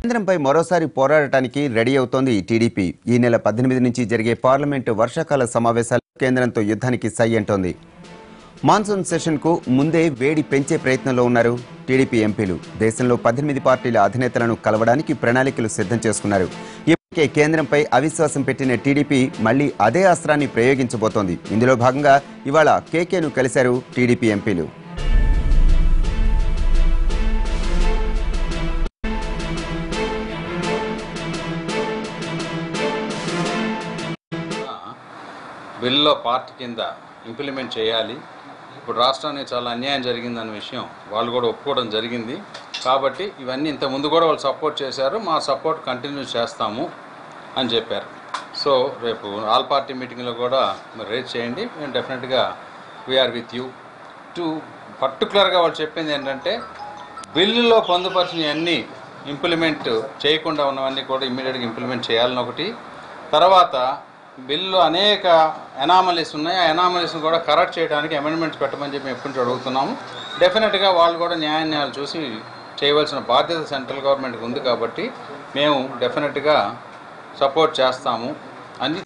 కేంద్రంపై మరోసారి పోరాడటానికి రెడీ అవుతోంది టీడీపీ. ఈ నెల 18 నుంచి జరిగే పార్లమెంటు వర్షాకాల సమావేశాలు కేంద్రంతో యుద్ధానికి సై అంటోంది. మాన్సూన్ సెషన్కు ముందే వేడి పెంచే ప్రయత్నంలో ఉన్నారు టీడీపీ ఎంపీలు. దేశంలో 18 పార్టీల అధినేతలను కలవడానికి ప్రణాళికలు సిద్ధం చేసుకున్నారు. ఇప్పటికే కేంద్రంపై అవిశ్వాసం పెట్టిన టీడీపీ మళ్లీ అదే అస్త్రాన్ని ప్రయోగించబోతోంది. ఇందులో భాగంగా ఇవాళ కేకేను కలిశారు టీడీపీ ఎంపీలు. బిల్లో పార్ట్ కింద ఇంప్లిమెంట్ చేయాలి. ఇప్పుడు రాష్ట్రానికి చాలా అన్యాయం జరిగిందన్న విషయం వాళ్ళు కూడా ఒప్పుకోవడం జరిగింది. కాబట్టి ఇవన్నీ ఇంతకుముందు కూడా వాళ్ళు సపోర్ట్ చేశారు, మా సపోర్ట్ కంటిన్యూ చేస్తాము అని చెప్పారు. సో రేపు ఆల్ పార్టీ మీటింగ్లో కూడా మీరు రేజ్ చేయండి. మేము డెఫినెట్గా వీఆర్ విత్ యూ టు పర్టికులర్గా వాళ్ళు చెప్పింది ఏంటంటే బిల్లులో పొందుపరిచినవన్నీ ఇంప్లిమెంట్ చేయకుండా ఉన్నవన్నీ కూడా ఇమ్మీడియట్గా ఇంప్లిమెంట్ చేయాలని ఒకటి. తర్వాత బిల్లు అనేక ఎనామలీస్ ఉన్నాయి, ఆ ఎనామలీస్ని కూడా కరెక్ట్ చేయడానికి అమెండ్మెంట్స్ పెట్టమని చెప్పి ఎప్పటి నుంచి అడుగుతున్నాము. డెఫినెట్గా వాళ్ళు కూడా న్యాయాలు చూసి చేయవలసిన బాధ్యత సెంట్రల్ గవర్నమెంట్కి ఉంది. కాబట్టి మేము డెఫినెట్గా సపోర్ట్ చేస్తాము అని